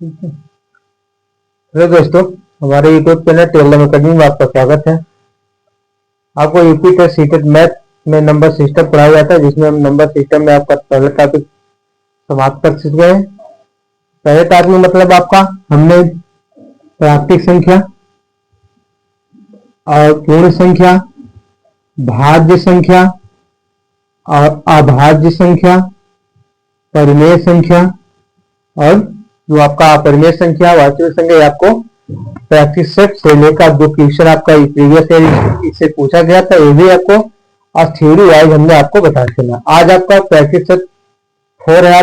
ठीक है। हेलो दोस्तों, हमारे यूट्यूब चैनल टेलर अकेडमी में आपका स्वागत है। आपको यूपी टेस्ट सीटेट मैथ में नंबर सिस्टम पढ़ाया जाता है, जिसमें हम नंबर सिस्टम में आपका पहला टॉपिक समाप्त कर चुके हैं। पहले टॉपिक में मतलब आपका हमने प्राकृतिक संख्या और पूर्ण संख्या, भाज्य संख्या और अभाज्य संख्या, परिमेय संख्या और जो आपका अपरिमेय संख्या, वास्तविक संख्या, आपको प्रैक्टिस सेट से लेकर जो क्वेश्चन आपका प्रीवियस ईयर इससे पूछा गया था, ये भी आपको आज थ्योरी वाइज हमने आपको बता चला। आज आपका प्रैक्टिस सेट 4 है।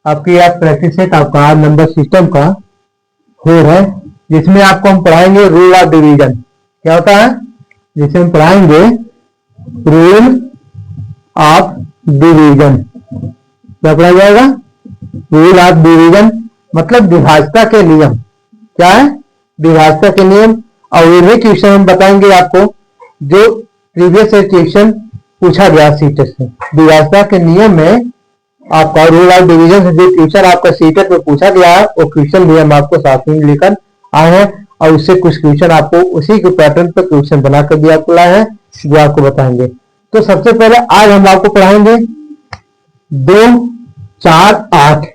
आपकी आज प्रैक्टिस सेट आपका आज नंबर सिस्टम का 4 है, जिसमें आपको हम पढ़ाएंगे रूल ऑफ डिवीजन। क्या होता है? जिसे हम पढ़ाएंगे रूल ऑफ डिवीजन। क्या पढ़ाया जाएगा? रूल ऑफ डिवीजन मतलब विभाज्यता के नियम। क्या है? विभाज्यता के नियम। और ये भी क्वेश्चन हम बताएंगे आपको जो प्रीवियस क्वेश्चन पूछा गया सीटेट से। विभाज्यता के नियम में आपका रूल ऑफ डिवीजन से जो क्वेश्चन आपका सीटेट में पूछा गया है, वो क्वेश्चन भी हम आपको साथ में लेकर आए हैं और उससे कुछ क्वेश्चन आपको उसी के पैटर्न पर क्वेश्चन बनाकर भी आपको लाए हैं, जो आपको बताएंगे। तो सबसे पहले आज हम आपको पढ़ाएंगे 2, 4, 8।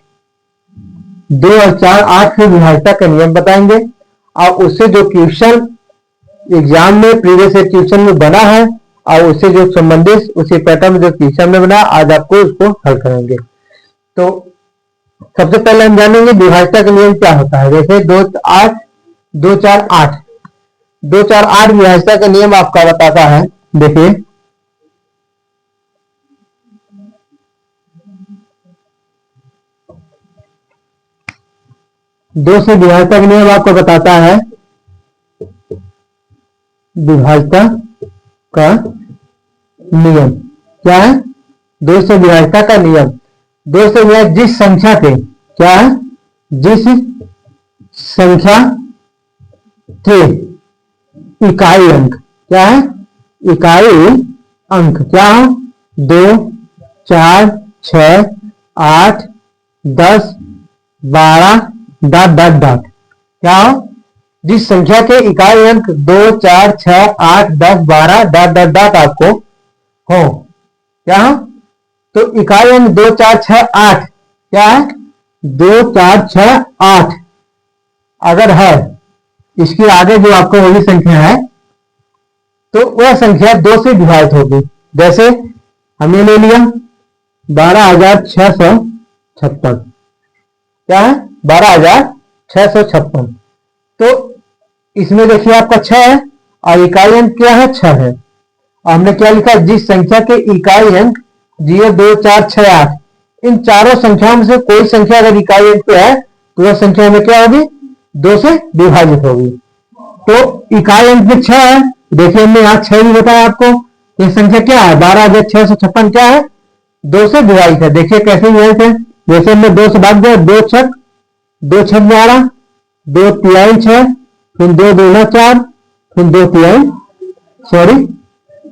2 और 4, 8 की विभाज्यता का नियम बताएंगे और उससे जो क्वेश्चन एग्जाम में प्रीवियस क्वेश्चन में बना है और उससे जो संबंधित उसी पैटर्न में जो क्वेश्चन में बना, आज आपको उसको हल करेंगे। तो सबसे पहले हम जानेंगे विभाज्यता का नियम क्या होता है। जैसे 2, 4, 8 2, 4, 8 विभाज्यता का नियम आपका बताता है। देखिए 2 से विभाज्यता का नियम आपको बताता है। विभाज्यता का नियम क्या है? 2 से विभाज्यता का नियम। 2 से जिस संख्या के क्या है? जिस संख्या के इकाई अंक क्या है? इकाई अंक क्या है? 2, 4, 6, 8, 10, 12 डॉट डॉट डॉट। क्या हो? जिस संख्या के इकाई अंक 2, 4, 6, 8, 10, 12 डॉट डॉट डॉट आपको हो। क्या हो? तो इकाई अंक 2, 4, 6, 8 क्या है? 2, 4, 6, 8 अगर है, इसके आगे जो आपको वही संख्या है तो वह संख्या 2 से विभाजित होगी। जैसे हमने ले लिया 12,656। क्या है? 12,656। तो इसमें देखिए आपका 6 है और इकाई अंक क्या है? 6 है। और हमने क्या लिखा? जिस संख्या के इकाई अंक 0, 2, 4, 6, 8, इन चारों संख्याओं में से कोई संख्या अगर इकाई अंक पे है तो वह संख्या में क्या होगी? 2 से विभाजित होगी। तो इकाई अंक में 6 है। देखिए हमने यहाँ 6 भी बताया आपको। ये संख्या क्या है? 12,656 क्या है? 2 से विभाजित है। देखिए कैसे विभाजित है। जैसे हमने 2 से भाग दिया, 2 छक 12, 2 तिहाई 6, फिर 2 दूना 4, फिर 2 तिहाई सॉरी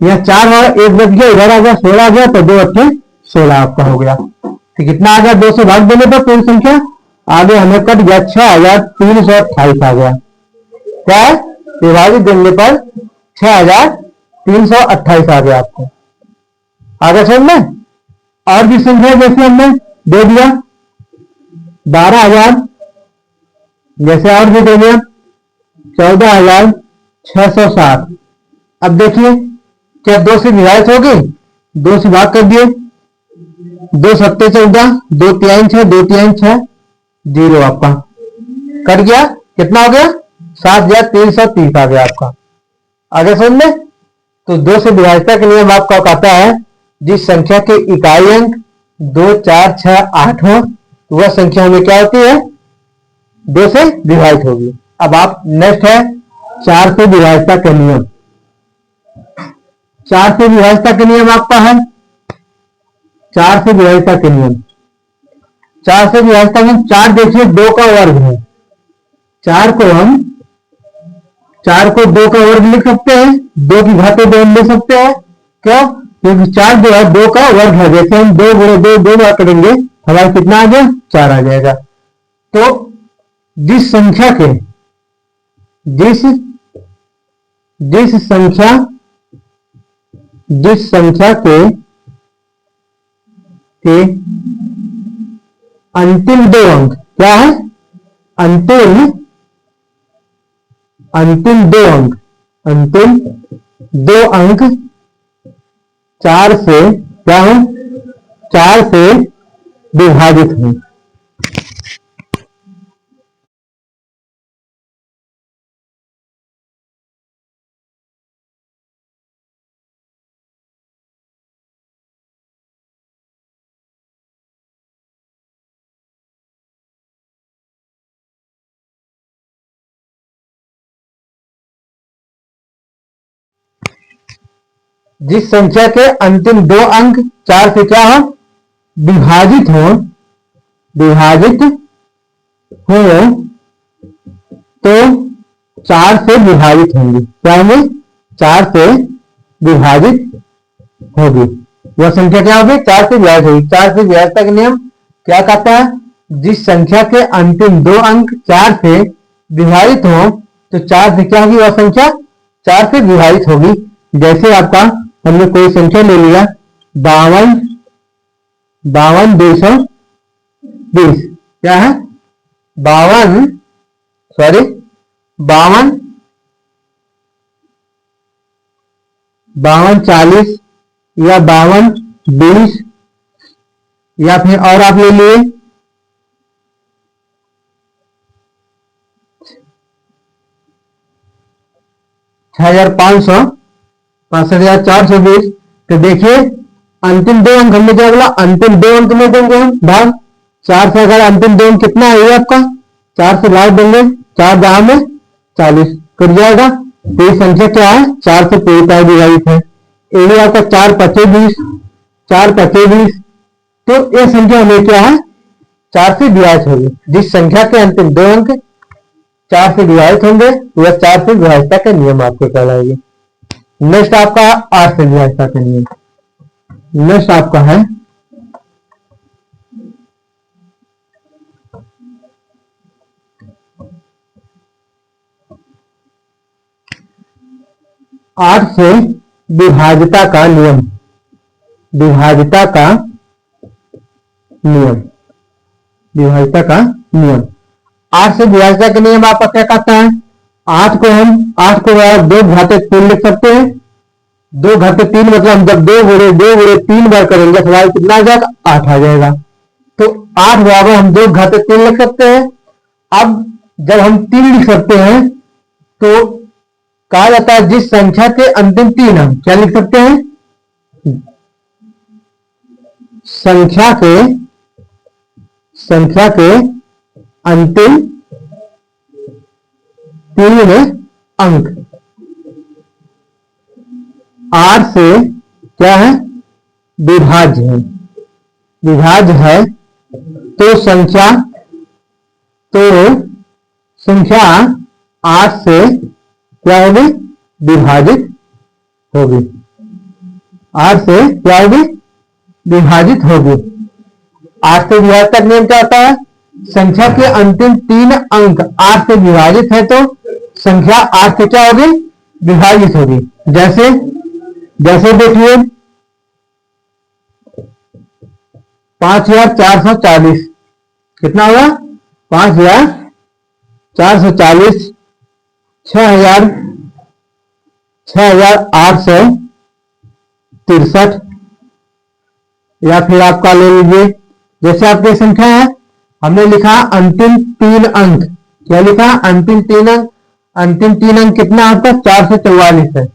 यह 4 और 1 बच गया, इधर आ गया 16 आ गया, तो 2 8 16 आपका हो गया। तो कितना आ गया? 2 से भाग देने पर पूरी संख्या आगे हमें कट गया 6,328 आ गया। क्या है? विभाजित देने पर 6,328 आ गया आपको। आगे समझ में? और भी संख्या जैसे हमने दे दिया 12,000, जैसे और भी दे दिया 14,660। अब देखिए क्या 2 से विभाजित होगी? 2 से भाग कर दिए, 2 सत्ते 14, 2 तिहाई 6, 2 तिहाई 6, 0 आपका कट गया। कितना हो गया? 7,330 आ गया आपका। आगे समझ में? तो 2 से विभाज्यता के नियम आपका कहता है जिस संख्या के इकाई अंक 2, 4, 6, 8 हो तो वह संख्या में क्या होती है? 2 से विभाजित होगी। अब आप नेक्स्ट है 4 से विभाज्यता का नियम। 4 से विभाज्यता का नियम आपका है 4 से विभाज्यता के नियम। 4 से विभाज्यता में 4 देखिए 2 का वर्ग है। 4 को 2 का वर्ग लिख सकते हैं, 2 की घाते 2 ले सकते हैं। क्यों? क्योंकि 4 जो है 2 का वर्ग है। जैसे हम 2 गुणे 2 2 बार करेंगे, हमारा कितना आ गया? 4 आ जाएगा। तो जिस संख्या के जिस जिस संख्या जिस संख्या के अंतिम दो अंक क्या है, अंतिम दो अंक 4 से क्या हो, 4 से विभाजित हो। जिस संख्या के अंतिम दो अंक 4 से क्या हो, विभाजित हो तो 4 से विभाजित होंगे, क्या होंगे, 4 से विभाजित होगी। वह संख्या क्या होगी, 4 से विभाजित होगी। 4 से विभाजित का नियम क्या कहता है, जिस संख्या के अंतिम दो अंक 4 से विभाजित हो तो 4 से क्या होगी, वह संख्या 4 से विभाजित होगी। जैसे आपका हमने कोई संख्या ले लिया 52 220, क्या है 52 40 या 52 20, या फिर और आप ले लिए 6500 65,420। तो देखिए अंतिम दो अंक हमने क्या बोला, अंतिम दो अंक में देंगे हम भाग 4 से। अगर अंतिम दो अंक कितना है आपका, 4 से भाग देंगे, 4 दहा में 40 कर जाएगा। तो ये संख्या क्या है, 4 से पूरी तरह विभाजित है। ये आपका 4 5 20, 4 5 20। तो ये संख्या हमें क्या है, 4 से विभाजित होगी। जिस संख्या के अंतिम दो अंक 4 से विभाजित होंगे वह 4 से विभाजितता का नियम आपको कहलाएगी। नेक्स्ट आपका 8 से विभाजितता का नियम। नेक्स्ट आपका है 8 से विभाजितता का नियम। विभाजितता का नियम 8 से विभाजितता का नियम आपका क्या कहता है, 8 को दो घाते 3 लिख सकते हैं। 2 घाते 3 मतलब हम जब 2 गुणे 3 बार करेंगे तो हमारा कितना आ जाएगा, 8 आ जाएगा। तो 8 बराबर हम 2 घाते 3 लिख सकते हैं। अब जब हम 3 लिख सकते हैं तो कहा जाता है जिस संख्या के अंतिम 3 अंक क्या लिख सकते हैं, संख्या के अंतिम 3 अंक 8 से क्या है, विभाज्य है। तो संख्या 8 से क्या होगी, विभाजित होगी। 8 से क्या होगी, विभाजित होगी। 8 से विभाजित का नियम क्या होता है, संख्या के अंतिम 3 अंक 8 से विभाजित है तो संख्या 8 से क्या होगी, विभाजित होगी। जैसे देखिए 5440 कितना होगा, 5440 6,863। या फिर आपका ले लीजिए, जैसे आपकी संख्या है हमने लिखा अंतिम 3 अंक, क्या लिखा, अंतिम 3 अंक। अंतिम 3 अंक कितना आपका 444 है।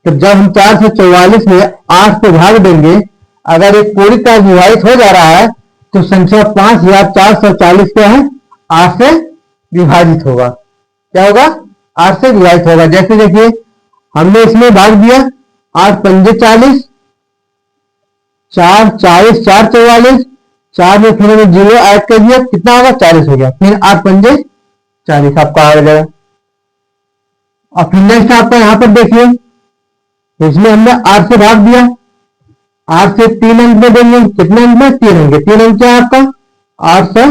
तो जब हम 444 में 8 से भाग देंगे, अगर एक पूरी तरह विभाजित हो जा रहा है तो संख्या 5440 क्या है, 8 से विभाजित होगा। क्या होगा, 8 से विभाजित होगा। जैसे देखिए हमने इसमें भाग दिया 8 पंजे 40, 4 40 4 44, 4 में फिर हमें 0 ऐड कर दिया, कितना होगा 40 हो गया। फिर 8 पंजे 40 आपका आ जाएगा। और फिर नेक्स्ट आपका यहाँ पर देखिए इसमें हमने 8 से भाग दिया, 8 से 3 अंक में देंगे, कितने अंक में 3 अंक। 3 अंक क्या है आपका 800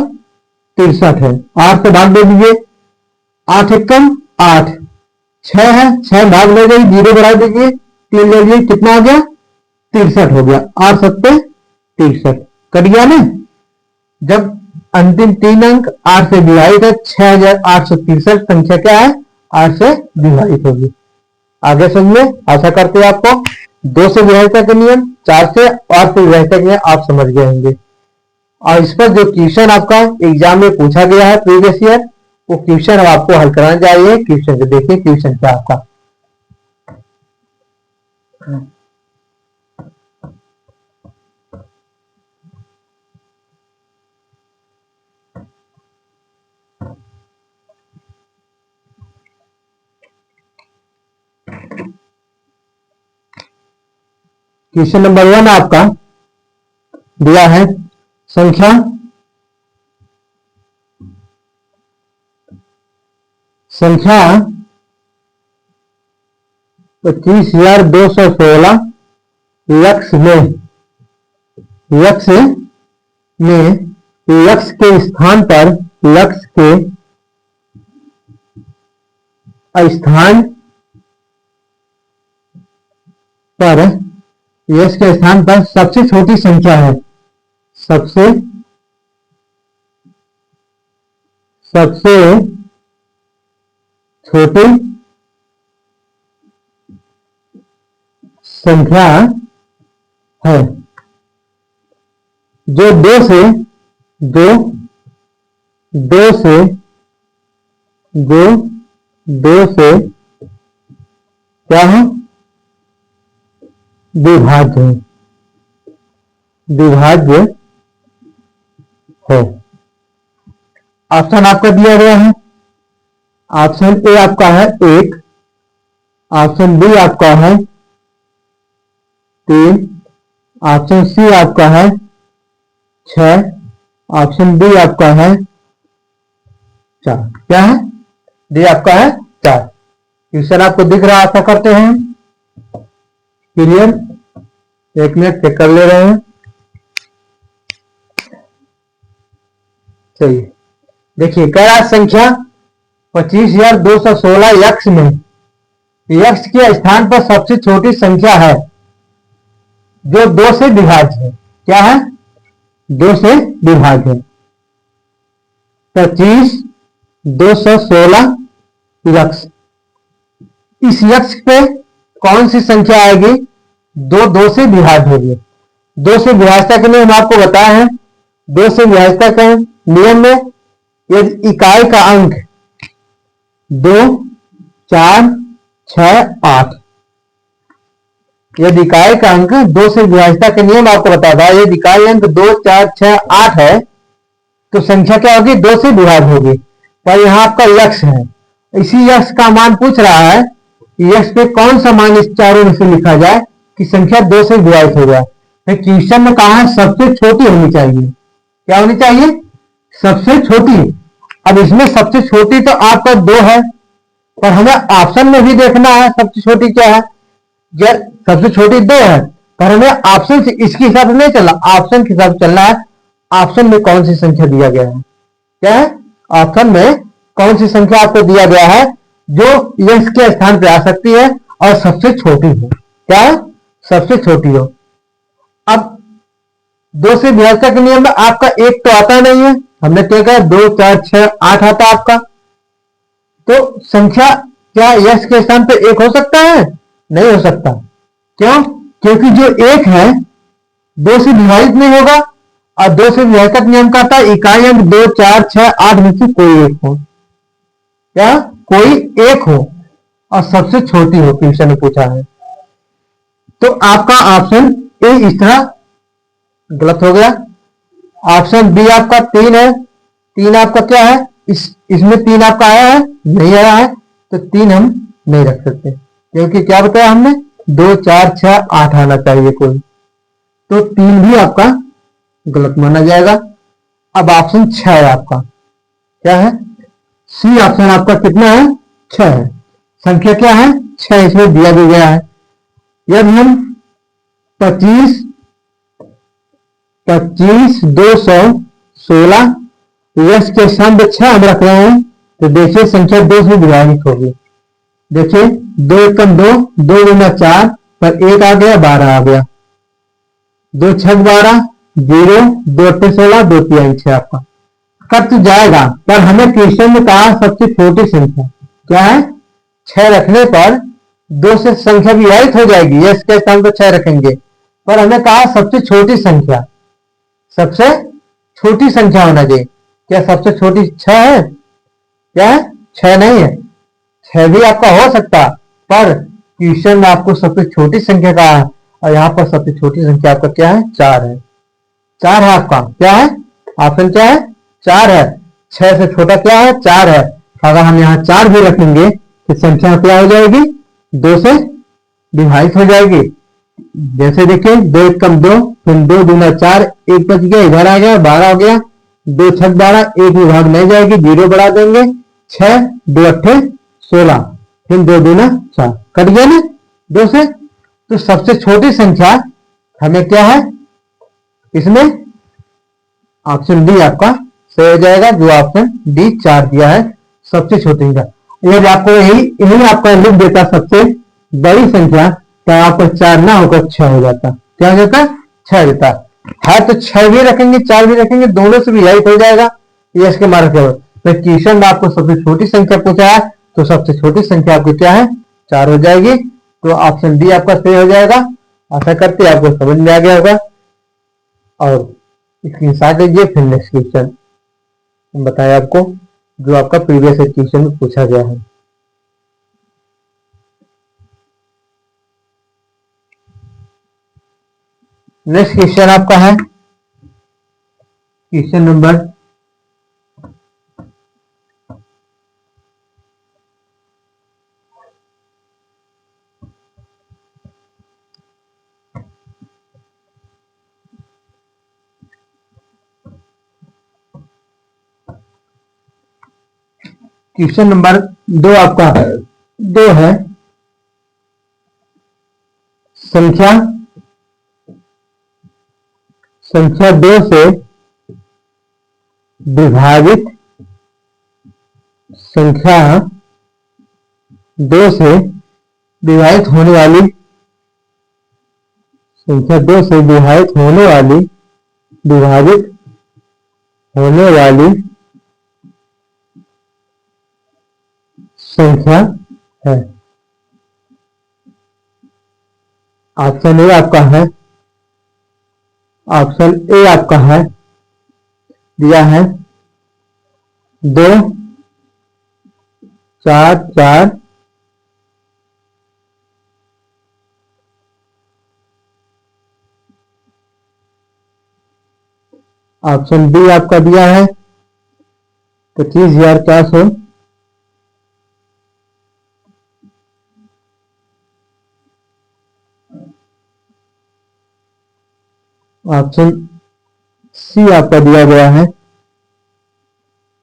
63 है। 8 से भाग दे दीजिए, 8 एकम 8, 6 है, 6 भाग ले गई, 0 बढ़ा दीजिए, 3 ले लीजिए, कितना आ गया 63 हो गया। 8 सत्ते 63 कट गया ना। जब अंतिम 3 अंक 8 से विभाजित है, 6863 संख्या क्या है 8 से विभाजित होगी। आगे समझिए, आशा करते हैं आपको 2 से विभाजित के नियम, 4 से 8 से विभाजित के नियम आप समझ गए होंगे। और इस पर जो क्वेश्चन आपका एग्जाम में पूछा गया है प्रीवियस ईयर, वो क्वेश्चन अब आपको हल कराना चाहिए। क्वेश्चन को देखिए, क्वेश्चन क्या आपका क्वेश्चन नंबर 1 आपका दिया है संख्या संख्या 25,216 लक्ष्य के स्थान पर यक्ष के स्थान पर सबसे छोटी संख्या है, सबसे छोटी संख्या है जो दो से क्या है विभाज्य है। ऑप्शन आपका दिया गया है, ऑप्शन ए आपका है 1, ऑप्शन बी आपका है 3, ऑप्शन सी आपका है 6, ऑप्शन डी आपका है 4। क्या है डी आपका है 4। क्वेश्चन आपको दिख रहा है, आशा करते हैं क्लियर। 1 मिनट चेक कर ले रहे हैं। चलिए देखिए, कह रहा संख्या 25,216 यक्ष में यक्ष के स्थान पर सबसे छोटी संख्या है जो 2 से विभाज्य है। क्या है 2 से विभाज्य है। 25,216 यक्ष, इस यक्ष पे कौन सी संख्या आएगी 2 से विभाज्य होगी। 2 से विभाज्यता के नियम आपको बताया है। 2 से विभाज्यता के नियम में यदि इकाई का अंक 2, 4, 6, 8, यदि इकाई का अंक 2 से विभाज्यता के नियम आपको बताता है, यदि इकाई अंक 2, 4, 6, 8 है तो संख्या क्या होगी 2 से विभाज्य होगी। पर यहाँ आपका यक्ष है, इसी यक्ष का मान पूछ रहा है कि यक्ष पे कौन सा मान इस चारों में से लिखा जाए कि संख्या 2 से विभाजित हो जाए। क्वेश्चन में कहा है सबसे छोटी होनी चाहिए। क्या होनी चाहिए सबसे छोटी। अब इसमें सबसे छोटी तो आपका 2 है, पर हमें ऑप्शन में भी देखना है सबसे छोटी क्या है। सबसे छोटी 2 है, पर हमें ऑप्शन से इसके हिसाब से नहीं चलना, ऑप्शन के हिसाब से चलना है। ऑप्शन में कौन सी संख्या दिया गया है, क्या है ऑप्शन में कौन सी संख्या आपको दिया गया है जो यक्ष के स्थान पे आ सकती है और सबसे छोटी हो। क्या है सबसे छोटी हो। अब 2 से विभाज्यता के नियम में आपका 1 तो आता नहीं है, हमने क्या कहा 2, 4, 6, 8 आता आपका। तो संख्या क्या यक्ष के स्थान पे 1 हो सकता है, नहीं हो सकता। क्यों, क्योंकि जो 1 है 2 से विभाजित नहीं होगा, और 2 से विभाजक नियम का था इकाई अंक 2, 4, 6, 8 में से कोई एक हो। क्या कोई एक हो और सबसे छोटी हो, क्वेश्चन ने पूछा है। तो आपका ऑप्शन ए इस तरह गलत हो गया। ऑप्शन बी आपका 3 है, 3 आपका क्या है इसमें 3 आपका आया है नहीं आया है, तो 3 हम नहीं रख सकते, क्योंकि क्या बताया हमने 2, 4, 6, 8 आना चाहिए कोई, तो 3 भी आपका गलत माना जाएगा। अब ऑप्शन 6 है आपका, क्या है सी ऑप्शन आपका कितना है 6 है। संख्या क्या है 6 इसमें दिया भी गया है। यदि हम 25,216 यश के स्थान पर 6 हम रख रहे हैं, तो देखिए संख्या 2 से विभाजित होगी। देखिए 2 एकम 2, 2 गुना 4 पर 1 आ गया, 12 आ गया। 2 छक 12, 0, 2 अट्ठे 16, 2 तिहाई 6 आपका कट जाएगा। पर हमें क्वेश्चन में कहा सबसे छोटी संख्या क्या है, 6 रखने पर 2 से संख्या विभाजित हो जाएगी, यश के स्थान पर 6 रखेंगे। पर हमें कहा सबसे छोटी संख्या, सबसे छोटी संख्या होना चाहिए। क्या सबसे छोटी 6 है? क्या है? 6 नहीं है, 6 भी आपका हो सकता, पर क्वेश्चन में आपको सबसे छोटी संख्या कहा है, और यहाँ पर सबसे छोटी संख्या आपका क्या है, 4 है। 4 है आपका, क्या है ऑप्शन, क्या है 4 है। 6 से छोटा क्या है, 4 है। अगर हम यहाँ 4 भी रखेंगे तो संख्या क्या हो जाएगी, 2 से विभाजित हो जाएगी। जैसे देखिए 2 एकम 2, फिर 2 गुना 4, 1 बच गया, इधर आ गया, 12 हो गया। 2 छक 12, 1 विभाग नहीं जाएगी, 0 बढ़ा देंगे, 6, 2 अट्ठे 16, फिर 2 गुना 4 कट गया ना 2 से। तो सबसे छोटी संख्या हमें क्या है, इसमें ऑप्शन डी आपका सही हो जाएगा, जो ऑप्शन डी 4 दिया है सबसे छोटी संख्या। यदि आपको यही आपका लिख देता सबसे बड़ी संख्या, तो आपको 4 ना होकर 6 हो जाता। क्या हो जाता, 6 देता है। तो 6 भी रखेंगे, 4 भी रखेंगे, दोनों से विभाजित हो जाएगा, ये इसके मार्क है। तो क्वेश्चन में आपको सबसे छोटी संख्या पूछा है, तो सबसे छोटी संख्या आपकी क्या है, 4 हो जाएगी। तो ऑप्शन डी आपका सही हो जाएगा। आशा करते हैं आपको समझ में आ गया होगा, और स्क्रीनशॉट लीजिए। फिर नेक्स्ट क्वेश्चन बताया आपको, जो आपका प्रीवियस क्वेश्चन में पूछा गया है। नेक्स्ट क्वेश्चन आपका है क्वेश्चन नंबर 2 आपका 2 है। संख्या 2 से विभाजित, संख्या 2 से विभाजित होने वाली, संख्या 2 से विभाजित होने वाली संख्या है। ऑप्शन ए आपका है, ऑप्शन ए आपका है दिया है 2, 4, 4, ऑप्शन बी आपका दिया है 25,400, ऑप्शन सी आपका दिया गया है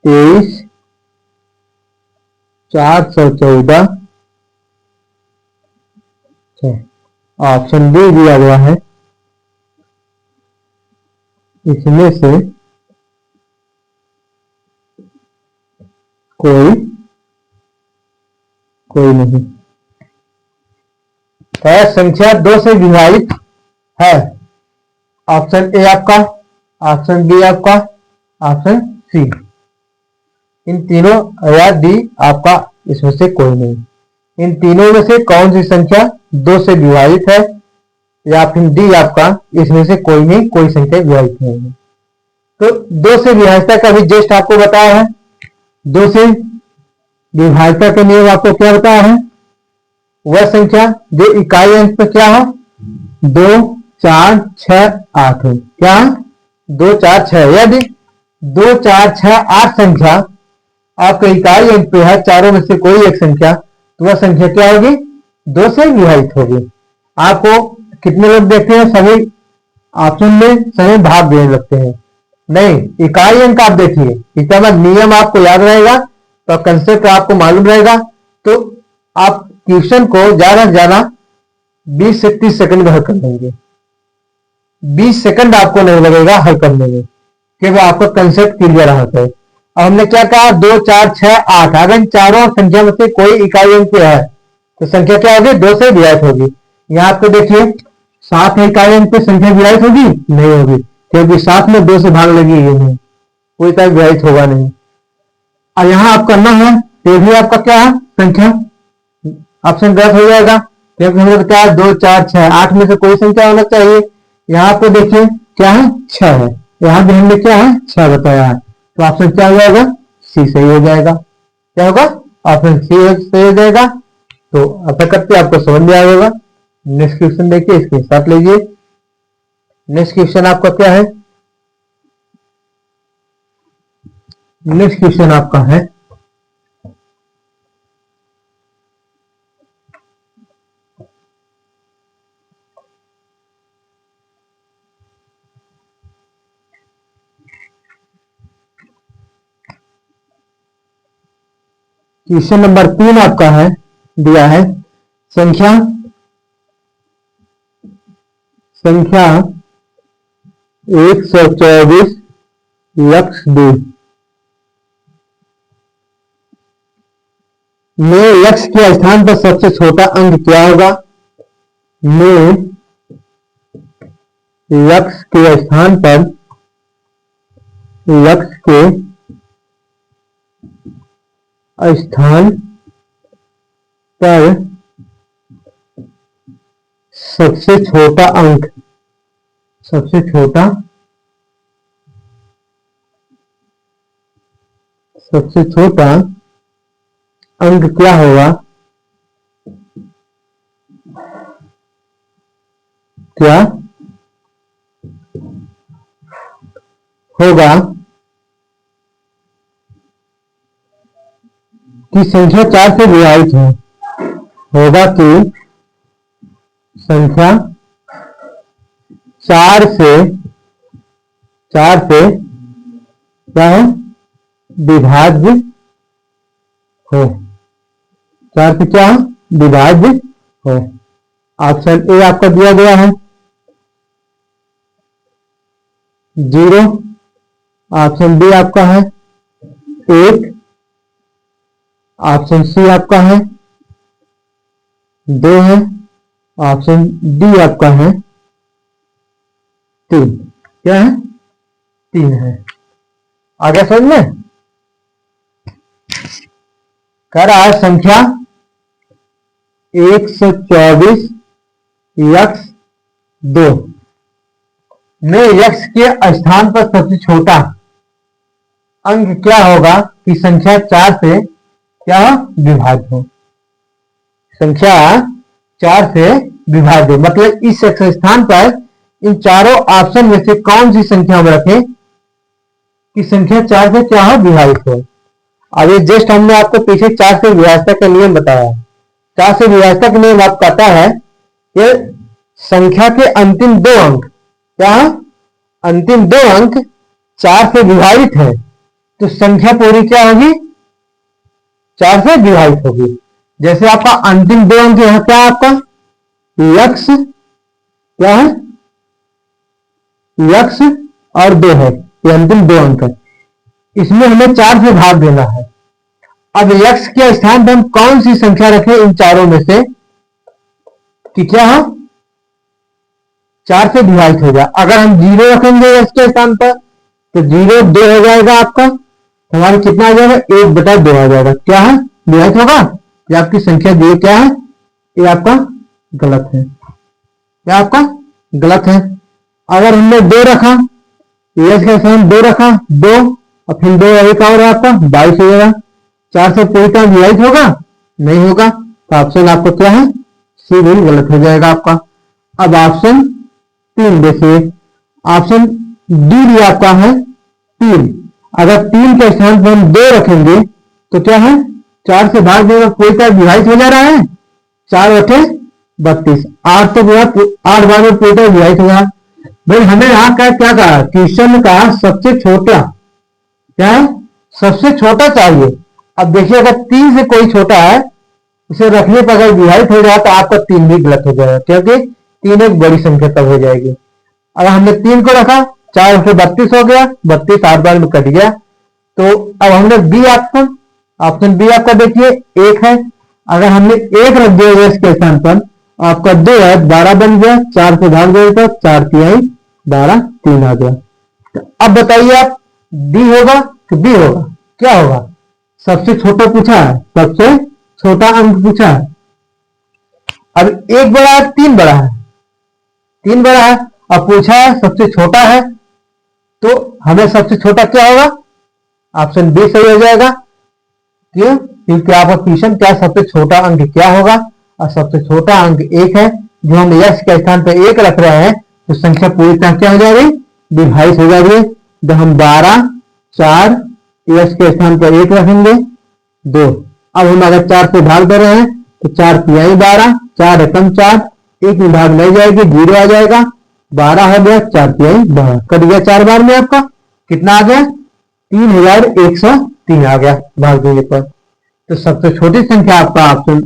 23,414, ऑप्शन डी दिया गया है इसमें से कोई नहीं है। संख्या 2 से विभाजित है। ऑप्शन ए आपका, ऑप्शन बी आपका, ऑप्शन सी, इन तीनों या डी आपका, इसमें से कोई नहीं। इन तीनों में से कौन सी संख्या 2 से विभाजित है, या फिर डी आपका, इसमें से कोई नहीं, कोई संख्या विभाजित नहीं है। तो 2 से विभाजिता का भी जस्ट आपको बताया है। 2 से विभाजिता के नियम आपको क्या बताया है, वह संख्या जो इकाई अंक पे क्या हो, 2, 4, 6, 8 हो। क्या 2, 4, 6, यदि 2, 4, 6, 8 संख्या आपका इकाई अंक पे है, चारों में से कोई एक संख्या, तो वह संख्या क्या होगी, 2 से विभाजित होगी। आपको कितने लोग देखते हैं, सभी ऑप्शन में सभी भाग देने लगते हैं। नहीं, इकाई अंक आप देखिए, इसका मतलब नियम आपको याद रहेगा, तो कंसेप्ट आपको मालूम रहेगा, तो आप क्वेश्चन को ज्यादा से ज्यादा 20 से 30 सेकंड में हल कर लेंगे। 20 सेकंड आपको नहीं लगेगा हल करने में, क्योंकि आपका कंसेप्ट क्लियर होता है। अब हमने क्या कहा, 2 4 6 8, अगर इन चारों संख्या में से कोई इकाई अंक है तो संख्या क्या होगी, 2 से विभाजित होगी। यहाँ आपको देखिए 7 इकाई अंक पे संख्या विभाजित होगी, नहीं होगी, क्योंकि 7 में 2 से भाग लगी ही नहीं, कोई इकाई विभाजित होगा नहीं। और यहाँ आप करना है तो भी आपका क्या है, संख्या ऑप्शन गलत हो जाएगा, क्योंकि हमने क्या है 2 4 6 8 में से कोई संख्या होना चाहिए। यहाँ आपको देखिए क्या है, 6 है, यहाँ भी हमने क्या है 6 बताया है, तो ऑप्शन क्या हो जाएगा, सी सही हो जाएगा। क्या होगा, ऑप्शन सी सही हो जाएगा। तो ऐसा करके आपको समझ में आया होगा। नेक्स्ट क्वेश्चन देखिए, इसके साथ लीजिए। नेक्स्ट क्वेश्चन आपका क्या है, नेक्स्ट क्वेश्चन आपका है क्वेश्चन नंबर 3 आपका है, दिया है संख्या 124 लक्ष 2 में लक्ष्य के स्थान पर सबसे छोटा अंक क्या होगा। में लक्ष्य के स्थान पर, लक्ष्य के स्थान पर सबसे छोटा अंक, सबसे छोटा अंक क्या होगा, क्या होगा कि संख्या 4 से विभाजित हो, होगा कि संख्या 4 से क्या है, विभाज्य हो, 4 से क्या है, विभाज्य हो। ऑप्शन ए आपका दिया गया है 0, ऑप्शन बी आपका है 1, ऑप्शन सी आपका है 2 है, ऑप्शन डी आपका है 3। क्या है, 3 है। आगे समझ में कह रहा है संख्या 124 लक्ष 2 में लक्ष्य के स्थान पर सबसे छोटा अंक क्या होगा कि संख्या 4 से क्या विभाज्य हो। संख्या 4 से विभाज्य हो मतलब इस स्थान पर इन चारों ऑप्शन में से कौन सी संख्या हम रखें कि संख्या 4 से क्या हो, विभाजित हो। अभी जस्ट हमने आपको पीछे 4 से विभाज्यता का नियम बताया। 4 से विभाज्यता का नियम आपको पता है कि संख्या के अंतिम 2 अंक क्या, अंतिम 2 अंक 4 से विभाजित है तो संख्या पूरी क्या होगी, 4 से विभाजित होगी। जैसे आपका अंतिम 2 अंक है क्या, आपका लक्ष्य क्या है, लक्ष्य और 2 है, ये अंतिम 2 अंक है, इसमें हमें 4 से भाग देना है। अब लक्ष्य के स्थान पर हम कौन सी संख्या रखें इन चारों में से कि क्या हो, 4 से विभाजित हो जाए। अगर हम 0 रखेंगे लक्ष्य के स्थान पर तो 0 2 हो जाएगा आपका, हमारा कितना आ जाएगा 1/2 आ जाएगा। क्या है, विभाजित होगा। ये आपकी संख्या जो क्या है, ये आपका गलत है, क्या आपका गलत है। अगर हमने 2 रखा, लक्ष्य के स्थान 2 रखा, 2 और फिर 2 एक और आपका 22 हो जाएगा। 4 से पूरी तरह विभाजित होगा, नहीं होगा, तो ऑप्शन आपको क्या है, सी भी गलत हो जाएगा आपका। अब ऑप्शन 3 देखिए, ऑप्शन डी भी आपका है 3। अगर 3 के स्थान पर हम 2 रखेंगे तो क्या है, 4 से भाग देगा, पूरी तरह विभाजित हो जा रहा है, 4 8 32, 8 तो 8 बार में पूरी तरह विभाजित होगा। भाई हमें यहाँ क्या कहा, क्वेश्चन का सबसे छोटा क्या है, सबसे छोटा चाहिए। अब देखिए अगर 3 से कोई छोटा है उसे रखने पर अगर विभाजित हो जाए तो आपका 3 भी गलत हो जाएगा, क्योंकि 3 एक बड़ी संख्या तब हो जाएगी। अगर हमने 3 को रखा, 4 से 32 हो गया, 32 8 बार में कट गया, तो अब हमने बी ऑप्शन बी आपका देखिए एक है। अगर हमने एक रख दिया इसके स्थान पर, आपका 2 है, 12 बन गया, 4 से भाग दे तो 4 तिहाई 12 3 आ गया। तो अब बताइए आप डी होगा कि बी होगा, क्या होगा? सबसे छोटा पूछा है, सबसे छोटा अंक पूछा है। अब एक बड़ा है, 3 बड़ा है, 3 बड़ा है, अब पूछा है सबसे छोटा है, तो हमें सबसे छोटा क्या होगा? ऑप्शन बी सही हो जाएगा। क्यों? क्योंकि आपका क्वेश्चन क्या सबसे छोटा अंक क्या होगा, और सबसे छोटा अंक 1 है। जो हम यश के स्थान पर 1 रख रहे हैं तो संख्या पूरी तरह क्या हो जाएगी? डिवाइड हो जाएगी। तो हम 12 4 यश के स्थान पर 1 रखेंगे 2। अब हम अगर 4 से भाग दे रहे हैं तो 4 तिहाई 12, 4 एकम 4, 1 में भाग नहीं जाएगी, 0 आ जाएगा, 12 हो गया, 4 तिहाई 12 कट गया 4 बार में। आपका कितना आ गया? 3103 आ गया भाग देने पर। तो सबसे छोटी संख्या आपका ऑप्शन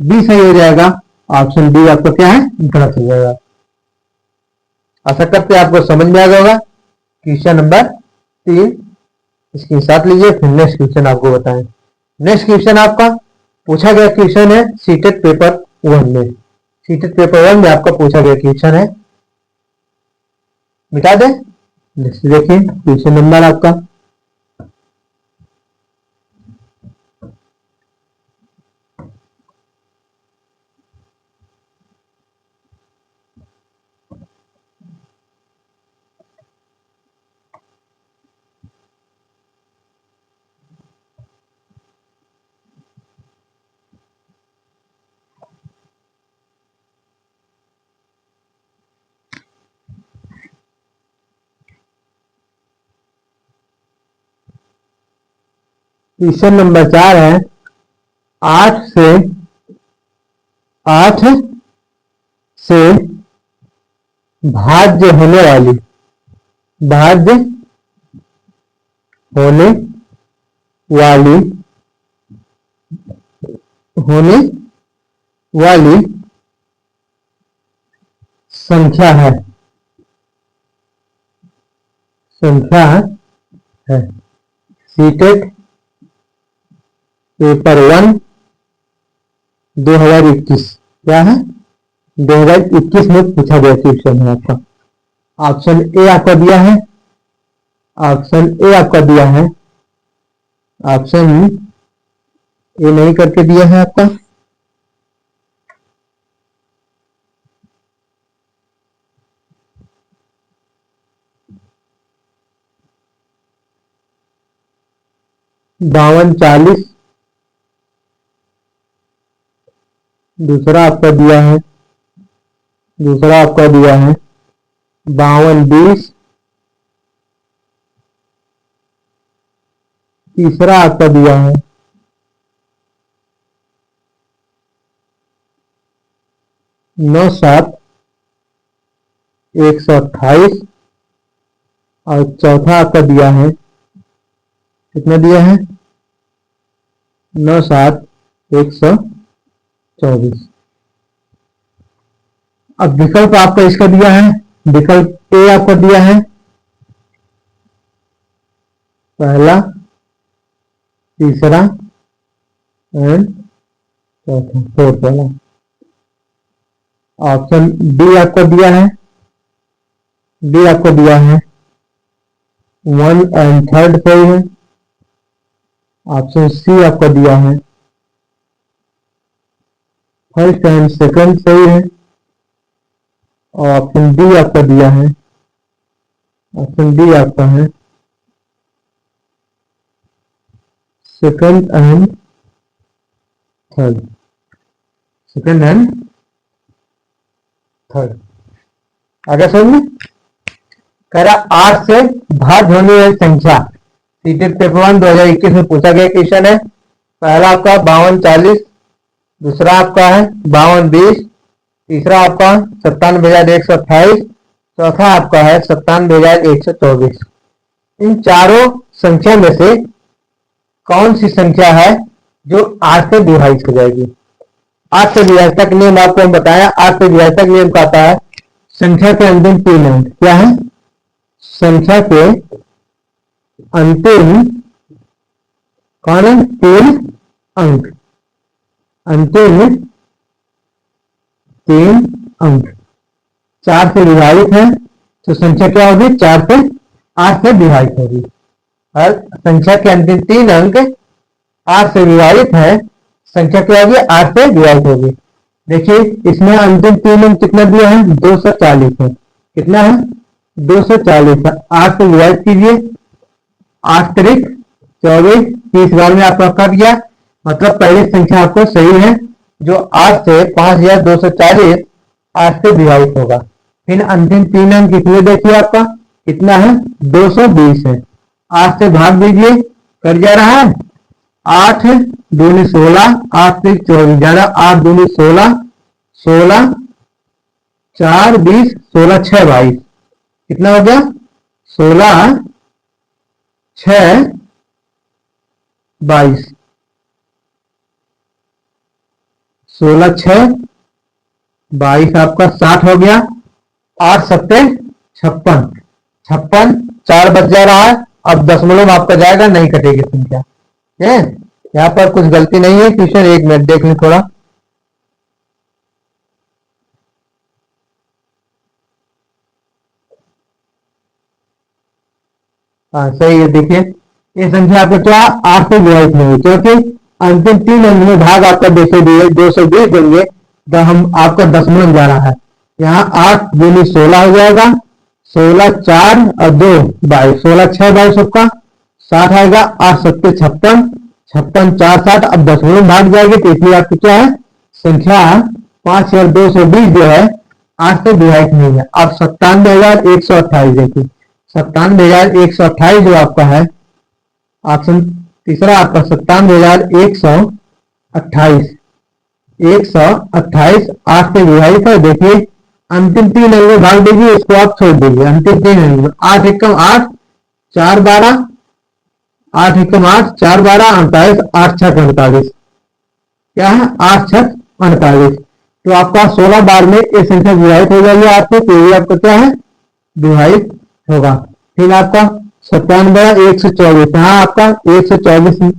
बी सही हो जाएगा। ऑप्शन डी आपका क्या है? गलत हो जाएगा। आशा करते हैं आपको समझ में आ जाएगा। क्वेश्चन नंबर 3 इसके साथ लीजिए, फिर नेक्स्ट क्वेश्चन आपको बताएं। नेक्स्ट क्वेश्चन आपका पूछा गया क्वेश्चन है सीटेड पेपर 1 में। सीटेड पेपर 1 में आपका पूछा गया क्वेश्चन है, मिटा दें। देखिए क्वेश्चन नंबर आपका क्वेश्चन नंबर 4 है 8 से भाज्य होने वाली होने वाली संख्या है सीटेड पेपर 1 2021। क्या है? 2021 में पूछा गया क्वेश्चन है आपका। ऑप्शन ए आपका दिया है, ऑप्शन ए आपका दिया है, ऑप्शन ए नहीं करके दिया है आपका। बावन 40 दूसरा आपका दिया है, दूसरा आपका दिया है 52 20, तीसरा आपका दिया है 9 7 128, और चौथा आपका दिया है, कितना दिया है? 9 7 124। अब विकल्प आपका इसका दिया है, विकल्प ए आपका दिया है पहला, तीसरा एंड चौथा, फोर्थ वाला। ऑप्शन डी आपको दिया है, डी आपको दिया है 1 एंड 3rd सही है। ऑप्शन सी आपका दिया है 1st एंड 2nd सही है। और ऑप्शन डी आपका दिया है, ऑप्शन डी आपका है 2nd and 3rd, 2nd and 3rd। आगे समझ में कह रहा 8 से भाज्य होने वाली संख्या। सीटेड पेपर 1 2021 में पूछा गया क्वेश्चन है। पहला आपका 52 40, दूसरा आपका है 52 20, तीसरा आपका 97,128, चौथा आपका है 97,124। इन चारों संख्या में से कौन सी संख्या है जो 8 से डिवाइड हो जाएगी? 8 से विभाजक नियम आपको हम बताया। 8 से विभाजक नियम का आता है संख्या के अंतिम 3 अंक। क्या है? संख्या के अंतिम कौन है? 3 अंक, अंतिम 3 अंक 4 से विभाजित है तो संख्या क्या होगी? 4 से 8 से विभाजित होगी। और संख्या के अंतिम 3 अंक 8 से विभाजित है, संख्या क्या होगी? 8 से विभाजित होगी। देखिए इसमें अंतिम 3 अंक कितना दिया है? 240 है। कितना है? 240 है। 8 से विभाजित कीजिए, 8 त्रिक 24, 30 बार में आपका कट गया, मतलब पहली संख्या आपको सही है जो 8 से 5240 8 से विभाजित होगा। फिर अंतिम 3 अंक इसमें देखिए आपका कितना है? 220 है। 8 से भाग दीजिए, कर जा रहा है 8 दूनी 16, 8 से 24 ज्यादा, 8 दूनी 16, 16 4 20, 16 6 22, कितना हो गया? 16 6 22, 16 6 22 आपका 60 हो गया। 8 सत्ते 56, 56 4 बच जा रहा है। अब दशमलव आपका जाएगा, नहीं कटेगी संख्या है। यहाँ पर कुछ गलती नहीं है क्वेश्चन, 1 मिनट देख लें थोड़ा। हाँ सही है। देखिए ये संख्या आपको क्या 8 से विभाजित नहीं हुई, क्योंकि अंतिम 3 अंक में भाग आपका 220 देंगे तो हम आपका दशमलव जा रहा है। यहाँ 8 दूनी 16 हो जाएगा, 16 4 और 2 22, 16 6 22 सबका 60 आएगा। 8 सत्ते 56, 56 4 60, अब दशमलव भाग जाएगी तो इसलिए आपकी क्या है? संख्या 5220 जो है 8 से विभाजित नहीं है। अब 97,128 देखिए, 97,128 जो आपका है ऑप्शन तीसरा आपका 97,128, 128 8 से विभाजित है। देखिए अंतिम 3 अंक में भाग दीजिए, इसको आप छोड़ दीजिए। अंतिम 3 अंक में 8 एकम 8 4 12, 8 एकम 8 4 12 48, 8 6 48, क्या है? 8 6 48। तो आपका 16 बार में ये संख्या विभाजित हो जाएगी आपको, तो ये आपका क्या है? विभाजित होगा। फिर आपका 97,124, यहाँ आपका 124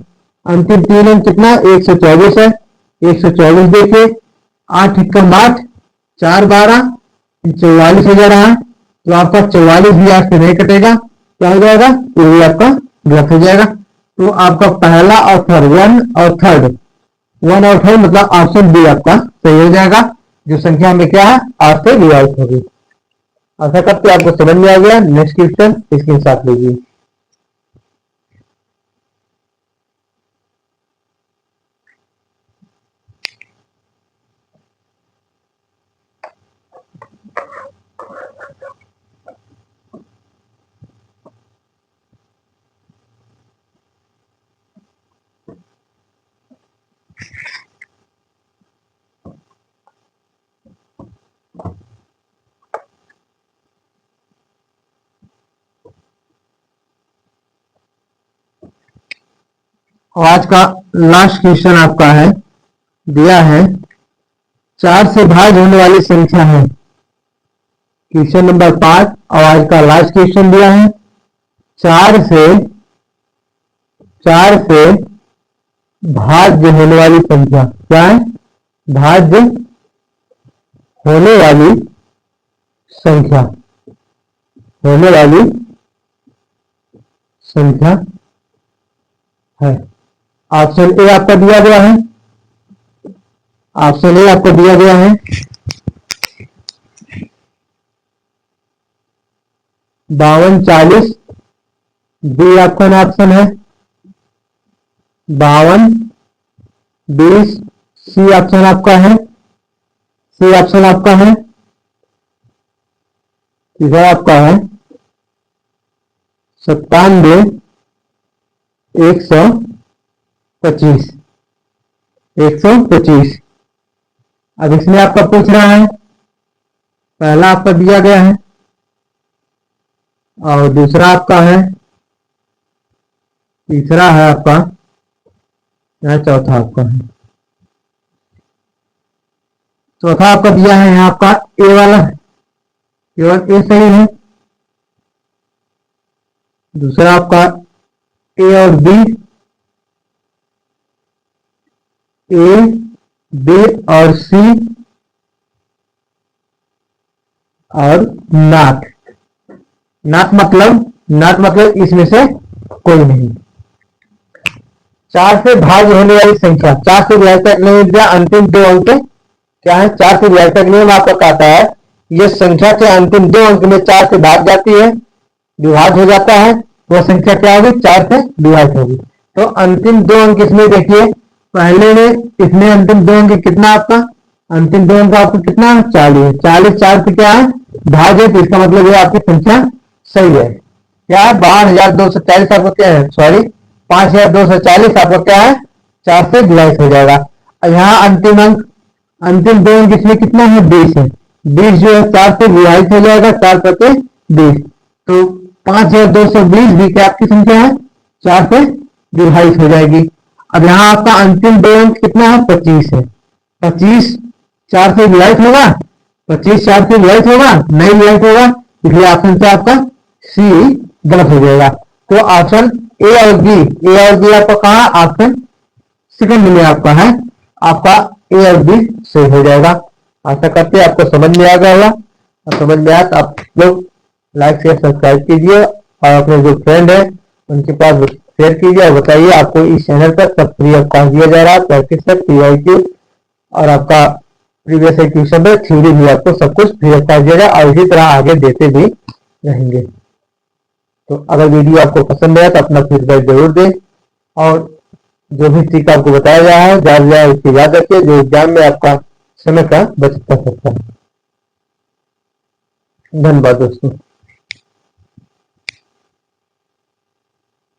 अंतिम 3 अंक कितना? 124 है। 124 देखिए 8 एकम 8 4 12, 44 हो जा रहा है, तो आपका 44 भी 8 से नहीं कटेगा, क्या हो जाएगा? ये भी आपका गलत हो जाएगा। तो आपका पहला और थर्ड, वन और थर्ड मतलब ऑप्शन बी आपका सही हो जाएगा, जो संख्या में क्या है? 8 से विभाजित होगी। आशा करते हैं आपको समझ में आ गया। नेक्स्ट क्वेश्चन इसके साथ लीजिए। आज का लास्ट क्वेश्चन आपका है, दिया है 4 से भाग होने वाली संख्या है। क्वेश्चन नंबर 5 और आज का लास्ट क्वेश्चन दिया है 4 से भाज्य होने वाली संख्या। क्या है? भाज्य होने वाली संख्या, होने वाली संख्या है। ऑप्शन ए आपका दिया गया है, ऑप्शन ए आपको दिया गया है 52 40, बी आपका ऑप्शन है 52 20, सी ऑप्शन आपका है, सी ऑप्शन आपका है, इधर आपका है 97 125, 125। अब इसमें आपका पूछ रहा है, पहला आपका दिया गया है और दूसरा आपका है, तीसरा है आपका, यह चौथा आपका है। चौथा आपका दिया है यहाँ आपका ए वाला, केवल ए सही है। दूसरा आपका ए और बी, ए, बी और सी और नॉट। नॉट मतलब इसमें से कोई नहीं। 4 से भाज्य होने वाली संख्या, 4 से विभाजित करने में अंतिम 2 अंक क्या है? 4 से विभाजित करने में आपको कहता है ये संख्या के अंतिम 2 अंक में 4 से भाग जाती है, विभाज्य हो जाता है, वो संख्या क्या होगी? 4 से विभाजित होगी। तो अंतिम 2 अंक इसमें देखिए, पहले में इसमें अंतिम 2 अंक कितना आपका? अंतिम 2 अंक आपको कितना? 40। 40 4 से क्या है? भाज्य, तो इसका मतलब ये आपकी संख्या सही है। क्या है? 5240 आपको क्या है? सॉरी 5240 आपको क्या है? 4 से विभाजित हो जाएगा। और यहाँ अंतिम अंक, अंतिम 2 अंक इसमें कितना है? 20 है। 20 जो है 4 से विभाजित हो जाएगा, 4 प्रति 20, तो 5220 भी क्या आपकी संख्या है? 4 से विभाजित हो जाएगी। अब यहाँ आपका अंतिम 2 अंक कितना है? 25 है। 25 4 से विभाजित होगा? 25 4 से विभाजित होगा? नहीं विभाजित होगा, इसलिए ऑप्शन से आपका सी गलत हो जाएगा। तो ऑप्शन ए और बी आपका कहाँ? ऑप्शन सेकंड में आपका है, आपका ए और बी सही हो जाएगा। आशा करते हैं आपको समझ में आ गया होगा, और समझ में आया तो आप लोग लाइक शेयर सब्सक्राइब कीजिए और अपने जो फ्रेंड है उनके पास शेयर कीजिए और बताइए आपको इस चैनल पर सब फ्री ऑफ कॉस्ट दिया जा रहा है, प्रैक्टिस तक पीआईक्यू और आपका प्रीवियस क्वेश्चन पे थ्योरी भी आपको सब कुछ फ्री ऑफ कॉस्ट दिया जाए और इसी तरह आगे देते भी रहेंगे। तो अगर वीडियो आपको पसंद आया तो अपना फीडबैक जरूर दें, और जो भी ट्रिक आपको बताया गया है ज़्यादा इसकी याद रखिए, जो एग्जाम में आपका समय का बचत कर सकता है। धन्यवाद दोस्तों।